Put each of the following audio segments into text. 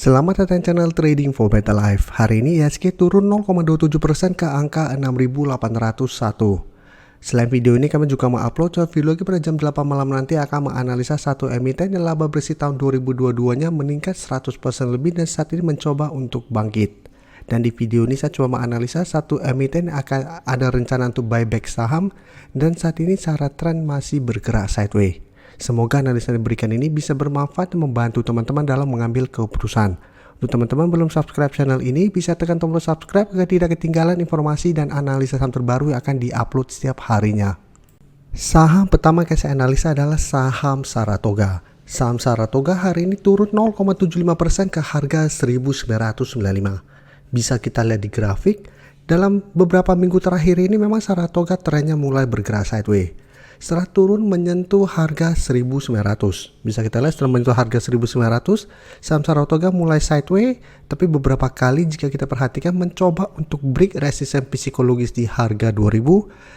Selamat datang channel Trading for Better Life. Hari ini IHSG turun 0,27% ke angka 6.801. Selain video ini, kami juga mengupload video lagi pada jam 8 malam nanti akan menganalisa satu emiten yang laba bersih tahun 2022-nya meningkat 100% lebih dan saat ini mencoba untuk bangkit. Dan di video ini saya coba menganalisa satu emiten yang akan ada rencana untuk buyback saham dan saat ini secara tren masih bergerak sideways. Semoga analisa yang diberikan ini bisa bermanfaat dan membantu teman-teman dalam mengambil keputusan. Untuk teman-teman belum subscribe channel ini, bisa tekan tombol subscribe agar tidak ketinggalan informasi dan analisa saham terbaru yang akan diupload setiap harinya. Saham pertama yang saya analisa adalah saham Saratoga. Saham Saratoga hari ini turun 0,75% ke harga 1.995. Bisa kita lihat di grafik, dalam beberapa minggu terakhir ini memang Saratoga trennya mulai bergerak sideways. Setelah turun menyentuh harga 1.900. Bisa kita lihat setelah menyentuh harga 1.900, saham Saratoga mulai sideways, tapi beberapa kali jika kita perhatikan mencoba untuk break resisten psikologis di harga 2.000,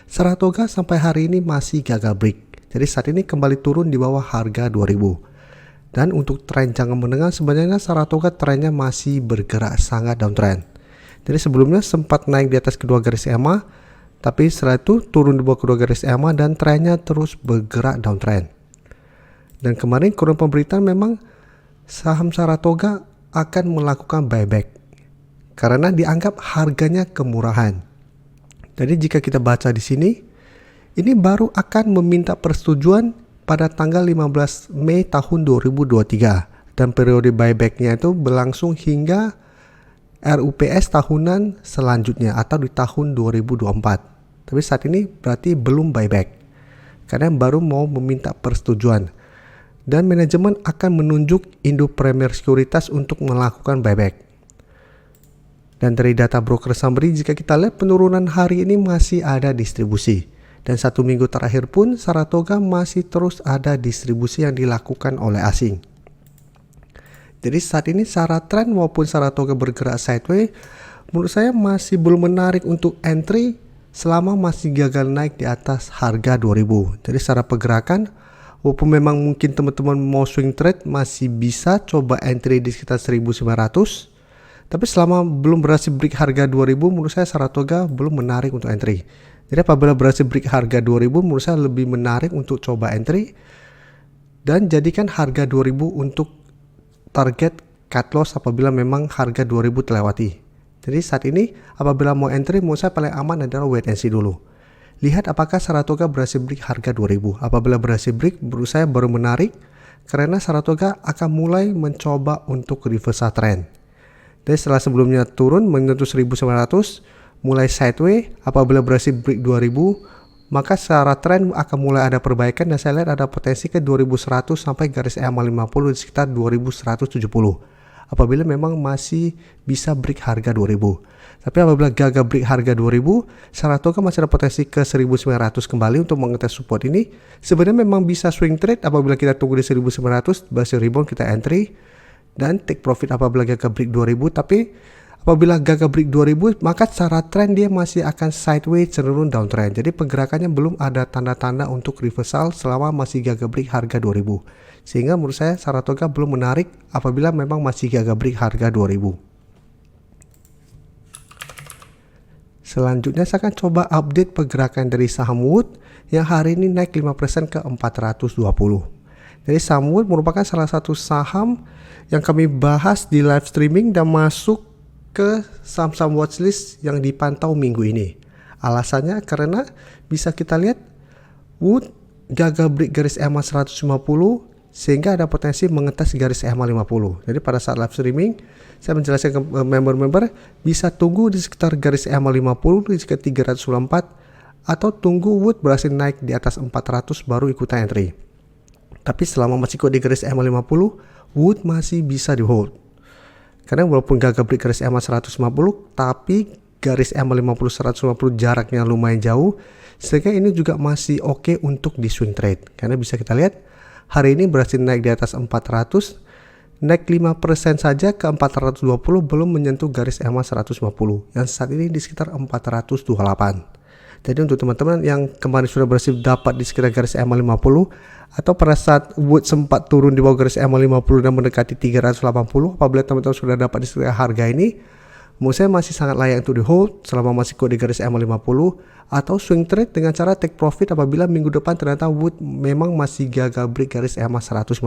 Saratoga sampai hari ini masih gagal break. Jadi saat ini kembali turun di bawah harga 2.000. Dan untuk tren jangka menengah sebenarnya Saratoga trennya masih bergerak sangat downtrend. Jadi sebelumnya sempat naik di atas kedua garis EMA, tapi setelah itu turun di bawah kedua garis EMA dan trennya terus bergerak downtrend. Dan kemarin koran pemberitaan memang saham Saratoga akan melakukan buyback karena dianggap harganya kemurahan. Jadi jika kita baca di sini, ini baru akan meminta persetujuan pada tanggal 15 Mei tahun 2023 dan periode buybacknya itu berlangsung hingga RUPS tahunan selanjutnya atau di tahun 2024. Tapi saat ini berarti belum buyback karena baru mau meminta persetujuan. Dan manajemen akan menunjuk Indo Premier Sekuritas untuk melakukan buyback. Dan dari data broker summary jika kita lihat penurunan hari ini masih ada distribusi. Dan satu minggu terakhir pun Saratoga masih terus ada distribusi yang dilakukan oleh asing. Jadi saat ini secara tren maupun Saratoga bergerak sideways, menurut saya masih belum menarik untuk entry selama masih gagal naik di atas harga 2.000. Jadi secara pergerakan, walaupun memang mungkin teman-teman mau swing trade masih bisa coba entry di sekitar 1.900, tapi selama belum berhasil break harga 2.000, menurut saya Saratoga belum menarik untuk entry. Jadi apabila berhasil break harga 2.000, menurut saya lebih menarik untuk coba entry dan jadikan harga 2.000 untuk target cut loss apabila memang harga 2.000 terlewati. Jadi saat ini apabila mau entry, menurut saya paling aman adalah wait and see dulu. Lihat apakah Saratoga berhasil break harga 2.000. Apabila berhasil break, menurut saya baru menarik karena Saratoga akan mulai mencoba untuk reversal trend. Dan setelah sebelumnya turun menyentuh 1.900, mulai sideways, apabila berhasil break 2.000, maka secara tren akan mulai ada perbaikan dan saya lihat ada potensi ke 2.100 sampai garis EMA 50 di sekitar 2.170. Apabila memang masih bisa break harga 2.000. Tapi apabila gagal break harga 2.000, Saratoga masih ada potensi ke 1.900 kembali untuk mengetes support ini. Sebenarnya memang bisa swing trade apabila kita tunggu di 1.900, berhasil rebound kita entry dan take profit apabila gagal break 2.000. Tapi apabila gagal break 2.000, maka secara trend dia masih akan sideways cenderung downtrend. Jadi pergerakannya belum ada tanda-tanda untuk reversal selama masih gagal break harga 2.000. Sehingga menurut saya Saratoga belum menarik apabila memang masih gagal break harga 2.000. Selanjutnya saya akan coba update pergerakan dari saham Wood yang hari ini naik 5% ke 420. Jadi saham Wood merupakan salah satu saham yang kami bahas di live streaming dan masuk ke saham-saham watchlist yang dipantau minggu ini. Alasannya karena bisa kita lihat Wood gagal break garis EMA 150 sehingga ada potensi mengetes garis EMA 50. Jadi pada saat live streaming saya menjelaskan ke member-member bisa tunggu di sekitar garis EMA 50 di sekitar 394 atau tunggu Wood berhasil naik di atas 400 baru ikutan entry. Tapi selama masih ikut di garis EMA 50, Wood masih bisa di hold. Karena walaupun gagal break garis EMA 150, tapi garis EMA 50 150 jaraknya lumayan jauh, sehingga ini juga masih oke untuk di swing trade. Karena bisa kita lihat hari ini berhasil naik di atas 400, naik 5% saja ke 420 belum menyentuh garis EMA 150 yang saat ini di sekitar 428. Jadi untuk teman-teman yang kemarin sudah berhasil dapat di sekitar garis EMA 50 atau pada saat Wood sempat turun di bawah garis EMA 50 dan mendekati 380, apabila teman-teman sudah dapat di sekitar harga ini, menurut saya masih sangat layak untuk di hold selama masih kuat di garis EMA 50, atau swing trade dengan cara take profit apabila minggu depan ternyata Wood memang masih gagal break garis EMA 150.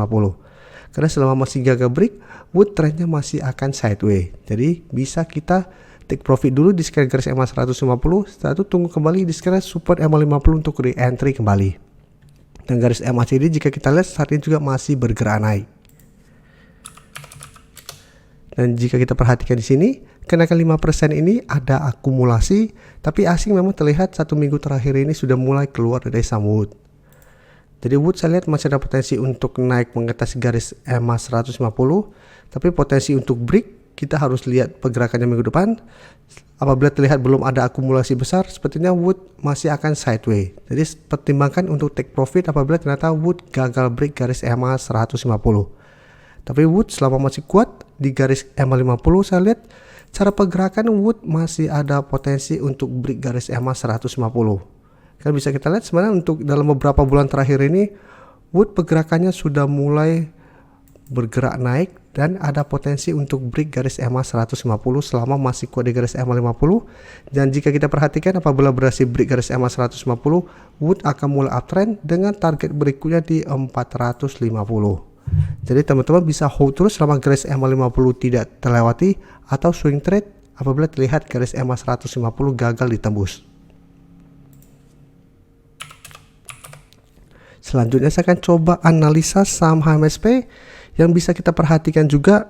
Karena selama masih gagal break, Wood trendnya masih akan sideways. Jadi bisa kita take profit dulu di sekitar garis EMA 150, setelah itu tunggu kembali di sekitar support EMA 50 untuk re-entry kembali. Dan garis MACD jika kita lihat saat ini juga masih bergerak naik. Dan jika kita perhatikan di sini, kenaikan 5% ini ada akumulasi, tapi asing memang terlihat 1 minggu terakhir ini sudah mulai keluar dari saham Wood. Jadi Wood saya lihat masih ada potensi untuk naik mengatasi garis EMA 150, tapi potensi untuk break kita harus lihat pergerakannya minggu depan. Apabila terlihat belum ada akumulasi besar, sepertinya Wood masih akan sideways. Jadi pertimbangkan untuk take profit apabila ternyata Wood gagal break garis EMA 150. Tapi Wood selama masih kuat di garis EMA 50, saya lihat cara pergerakan Wood masih ada potensi untuk break garis EMA 150. Kan bisa kita lihat sebenarnya untuk dalam beberapa bulan terakhir ini Wood pergerakannya sudah mulai bergerak naik dan ada potensi untuk break garis EMA 150 selama masih kuat di garis EMA 50. Dan jika kita perhatikan apabila berhasil break garis EMA 150, Wood akan mulai uptrend dengan target berikutnya di 450. Jadi teman-teman bisa hold terus selama garis EMA 50 tidak terlewati, atau swing trade apabila terlihat garis EMA 150 gagal ditembus. Selanjutnya saya akan coba analisa saham HMSP yang bisa kita perhatikan juga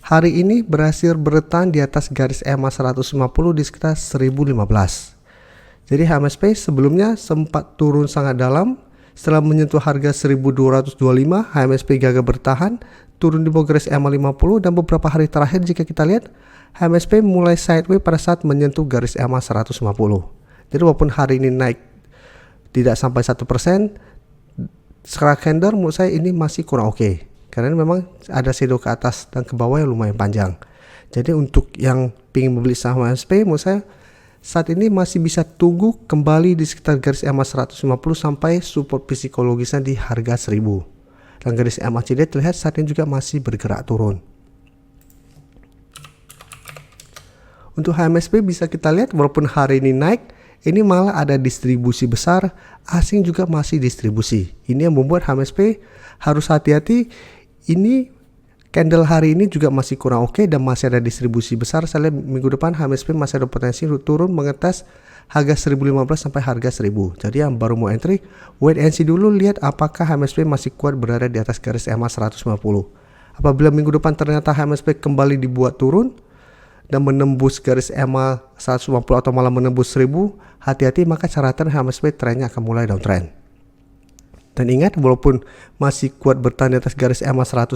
hari ini berhasil bertahan di atas garis EMA 150 di sekitar 1015. Jadi HMSP sebelumnya sempat turun sangat dalam. Setelah menyentuh harga 1225, HMSP gagal bertahan, turun di bawah garis EMA 50, dan beberapa hari terakhir jika kita lihat HMSP mulai sideways pada saat menyentuh garis EMA 150. Jadi walaupun hari ini naik tidak sampai 1%, secara candle menurut saya ini masih kurang oke. Karena memang ada shadow ke atas dan ke bawah yang lumayan panjang. Jadi untuk yang ingin membeli saham HMSP, menurut saya saat ini masih bisa tunggu kembali di sekitar garis EMA 150 sampai support psikologisnya di harga 1000. Dan garis MACD terlihat saat ini juga masih bergerak turun. Untuk HMSP bisa kita lihat walaupun hari ini naik, ini malah ada distribusi besar, asing juga masih distribusi. Ini yang membuat HMSP harus hati-hati. Ini candle hari ini juga masih kurang oke dan masih ada distribusi besar. Saya lihat minggu depan HMSP masih ada potensi untuk turun mengetes harga 1015 sampai harga 1000. Jadi yang baru mau entry, wait and see dulu, lihat apakah HMSP masih kuat berada di atas garis EMA 150. Apabila minggu depan ternyata HMSP kembali dibuat turun dan menembus garis EMA 150 atau malah menembus 1000, hati-hati, maka catatan HMSP trennya akan mulai downtrend. Dan ingat, walaupun masih kuat bertahan di atas garis EMA 150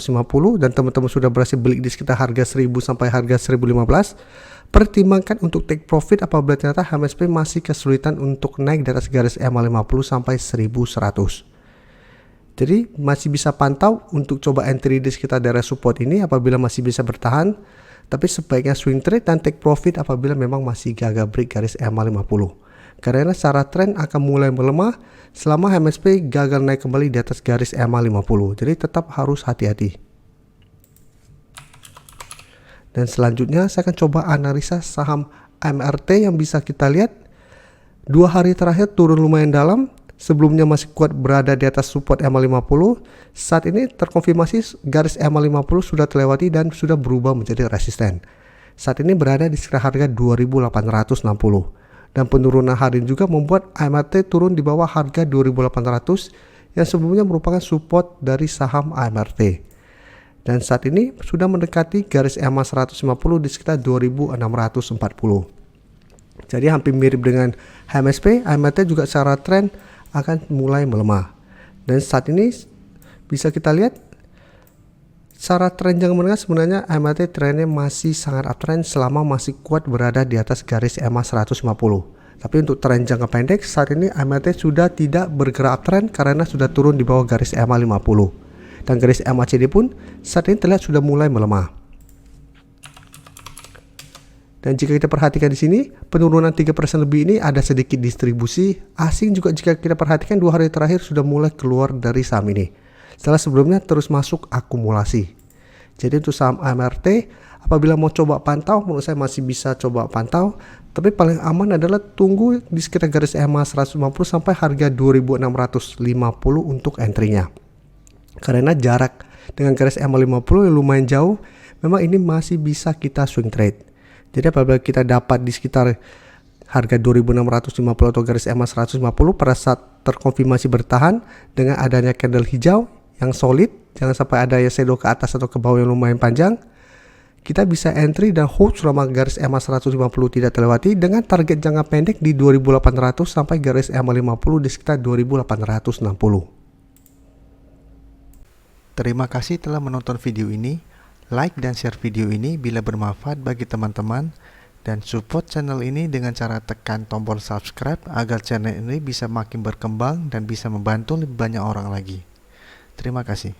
dan teman-teman sudah berhasil beli di sekitar harga 1000 sampai harga 1015, pertimbangkan untuk take profit apabila ternyata HMSP masih kesulitan untuk naik di atas garis EMA 50 sampai 1100. Jadi masih bisa pantau untuk coba entry di sekitar daerah support ini apabila masih bisa bertahan, tapi sebaiknya swing trade dan take profit apabila memang masih gagal break garis EMA 50. Karena secara tren akan mulai melemah selama HMSP gagal naik kembali di atas garis EMA 50. Jadi tetap harus hati-hati. Dan selanjutnya saya akan coba analisa saham MRT yang bisa kita lihat 2 hari terakhir turun lumayan dalam. Sebelumnya masih kuat berada di atas support EMA 50. Saat ini terkonfirmasi garis EMA 50 sudah terlewati dan sudah berubah menjadi resisten. Saat ini berada di sekitar harga 2860. Dan penurunan hari ini juga membuat AMRT turun di bawah harga 2800 yang sebelumnya merupakan support dari saham AMRT. Dan saat ini sudah mendekati garis EMA 150 di sekitar 2640. Jadi hampir mirip dengan HMSP, AMRT juga secara tren akan mulai melemah. Dan saat ini bisa kita lihat secara tren jangka menengah sebenarnya AMRT trennya masih sangat uptrend selama masih kuat berada di atas garis EMA 150. Tapi untuk tren jangka pendek saat ini AMRT sudah tidak bergerak uptrend karena sudah turun di bawah garis EMA 50. Dan garis MACD pun saat ini terlihat sudah mulai melemah. Dan jika kita perhatikan di sini, penurunan 3% lebih ini ada sedikit distribusi asing juga. Jika kita perhatikan 2 hari terakhir sudah mulai keluar dari saham ini, setelah sebelumnya terus masuk akumulasi. Jadi untuk saham AMRT, apabila mau coba pantau, menurut saya masih bisa coba pantau, tapi paling aman adalah tunggu di sekitar garis EMA 150 sampai harga 2650 untuk entry-nya. Karena jarak dengan garis EMA 50 yang lumayan jauh, memang ini masih bisa kita swing trade. Jadi apabila kita dapat di sekitar harga 2650 atau garis EMA 150 pada saat terkonfirmasi bertahan dengan adanya candle hijau yang solid, jangan sampai ada ya shadow ke atas atau ke bawah yang lumayan panjang, kita bisa entry dan hold selama garis EMA 150 tidak terlewati dengan target jangka pendek di 2800 sampai garis EMA 50 di sekitar 2860. Terima kasih telah menonton video ini. Like dan share video ini bila bermanfaat bagi teman-teman, dan support channel ini dengan cara tekan tombol subscribe agar channel ini bisa makin berkembang dan bisa membantu lebih banyak orang lagi. Terima kasih.